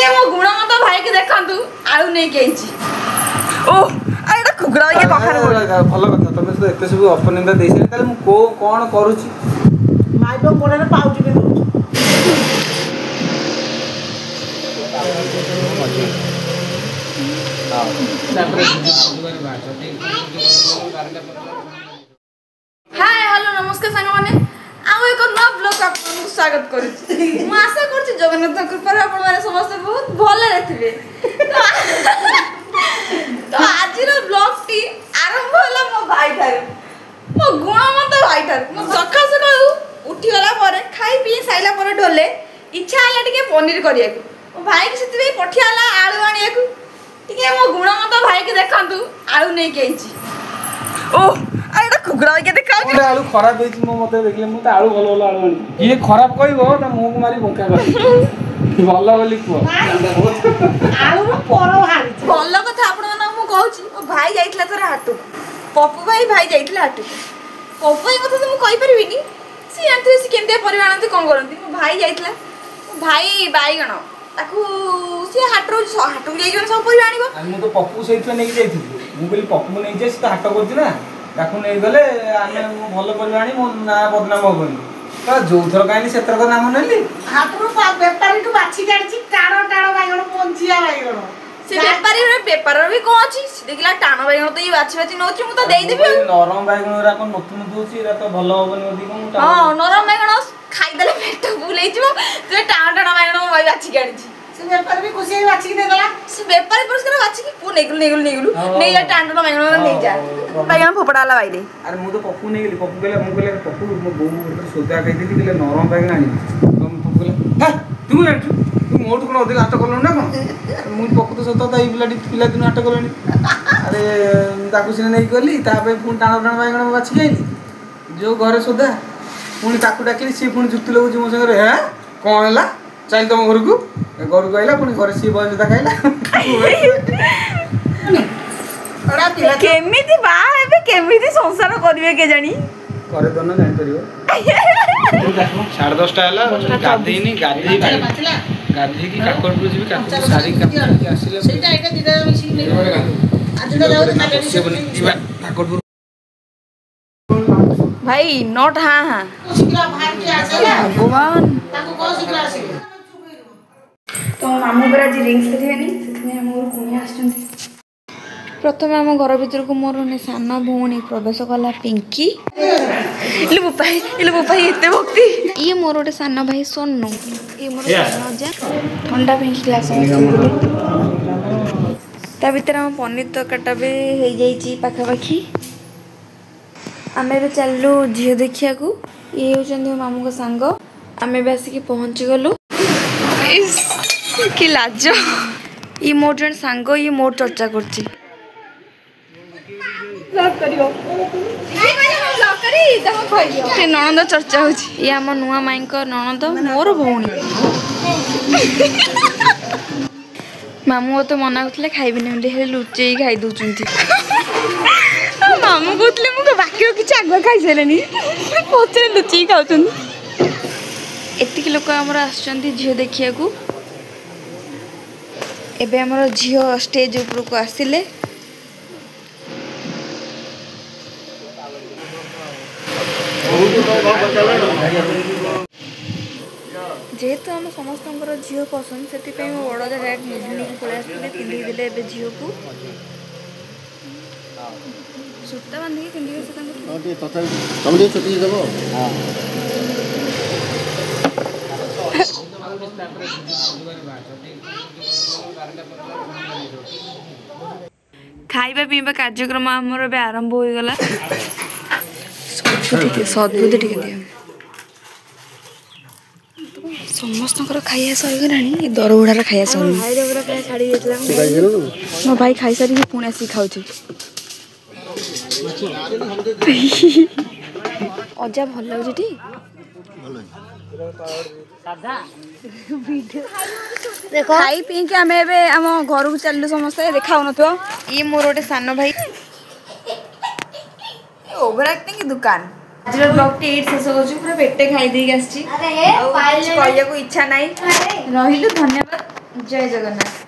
ଟିକେ मो गुणमत भाई के देखंतु आलू नै केइची ओ एटा कुकुड़ा के कखार भलो कथा तमे तो एते सब अपनिंदा देइसे ताले मु कोन करूची माई तो कोने रे पाउची के दो हाय हेलो नमस्कार संग माने आउ एक नव ब्लॉग आपन स्वागत करू मु आशा करछि जगन्नाथ कृपा आपण माने समस्त बहुत भले रहथिबे तो आज रो ब्लॉग टी आरंभ होला मो भाई थारे मो गुणमत भाई थारे मो सखा सखा उठी गला परे खाई पी साइला परे ढोले इच्छा हला टिके पनीर करिया को मो भाई के सेति पठियाला आलू आनिया को टिके मो गुणमत भाई के देखंतु आलू नै केइची ओ एटा कुकुड़ा के देखाउ आलू खराब होई मो मते देखले मु त आलू भलो भलो आलू आनी ये खराब कहबो त मुंह को मारी बंका कर भलो बोली को आलू पर हारी भलो कथा आपण माने मु कहूची ओ भाई जाइतला तोरा हाटू पप्पू भाई जाइतला हाटू पप्पू भाई कथा तो मु कहि परबिनी सी आंते सी केनते परिवारंती कोन करंती मो भाई जाइतला भाई बाईगण ताकू सी हाटरो हाटू जाई जन सब परिवार आनिबो मु तो पप्पू सहित नै जाइथि मु बोली पप्पू नै जे त हाट करथि ना ताकू नै गले आमे भलो परिवार आनी मो ना बदनाम होबनी तो जो थर काइनी से थर नाम नेली हाटरो व्यापारी तो बाछि गाडछि टाणो टाणो बाईगण पंचिया बाईगण से व्यापारी रे पेपर भी को अछि देखला टाणो बाईगण तो ई बाछि बाछि नोछि मु तो देई देबी नरम बाईगण रा को नतुन दोछि रा तो भलो होबनी ओदी को हां नरम बाईगण खाई देले पेट फुलै जिवो जे टाणो टाणो बाईगण मो भाई बाछि गाडछि से व्यापारी भी खुशी बाछि के देला से व्यापारी पुरस्कार बाछि की पु नेगुल नै जा टाणो टाणो बाईगण नै जा बाईगण फोपडाला बाईले अरे मु तो पप्पू नै गेली पप्पू गेला मु गेले पप्पू मो बो मो सोदा कहि देली गेले नरम बाईगण आनी तो मु पप्पू गेला तू जानछु तू मोट कोन अधिक हाथ करलो ना कोन मु पप्पू तो सता ई पिला दिन हाथ करलोनी अरे ताकू सिने नै गली तापे पुन टाणो टाणो बाईगण बाछि गेली जो घरे सोदा पुनी ताकू डाकिली सी पुनी जुक्ति लगुची मो संगे हे कोन हला चल तुम घर को आइला पुनी घर सी बय जोता खाइला अड़ा पिला केमिति बा हेबे केमिति संसार करिवे के जानी करे तो ना जानि परियो 10:30 हला गाधेनी गाधे गाधे की काकड़पुर जी काकड़ सारी काकड़ आसीले सेटा एटा दिदा मिसी नै आज तो जाऊ ना काकड़पुर भाई नॉट हां सिकरा भाई के आसे भगवान ताको को सिकरा आसे तो मामू बेरा जी रिंग्स देबेनी सेतने मोर कुनी आछंती प्रथम आम घर भीतर को मोर ने सान भौणी प्रवेश कला पिंकी इले बुपाई एते भक्ति ये मोर गोटे सान भाई सोनू ये मोर सान जा ठंडा पिंकी ग्लास ता भीतर हम पनीर तरकाटा भी हो जाइए पाखापाखि आमे भी चलू झील देखिया को ये होचंदी मामू को सांग आमे भी आसिक पहुँची गलु कि लाज ये मोर जन सांग ये मोर चर्चा करछि ननद चर्चा होछि ये आम नुआ माई ननद मोर भौणी मामू तो मना करते खाइबे लुचे खाई दौरान मामू कहते मुझे बाकी किसी आग खाई सारे पचे लुचि खाऊँ एतिक लोक आमर झील देखिया एबे आमर झील स्टेज ऊपर को आसिले जेहेतु आम समस्त झील पसंद से बड़ जगह मुझे नहीं पलि आसते पिंधिदे ए झील को सूता बांधिक खाइबा पीवा कार्यक्रम आमर ए आरंभ हो गला सद्बुद्ध टिके दिया समस्त खाइया सहीगला दरबुढ़ार खाइया सही मो भाई खाई सारी पुणी आसिक खाऊ अजा भल लगे खाई पी के आम घर को चलू समस्ते देखा न ये मोर गोटे सान भाई ओवर एक्टिंग की दुकान आज ब्लॉग टी शेष हो पूरा पेटे खाई देके कहया को इच्छा नहीं रही धन्यवाद। ଜୟ ଜଗନ୍ନାଥ।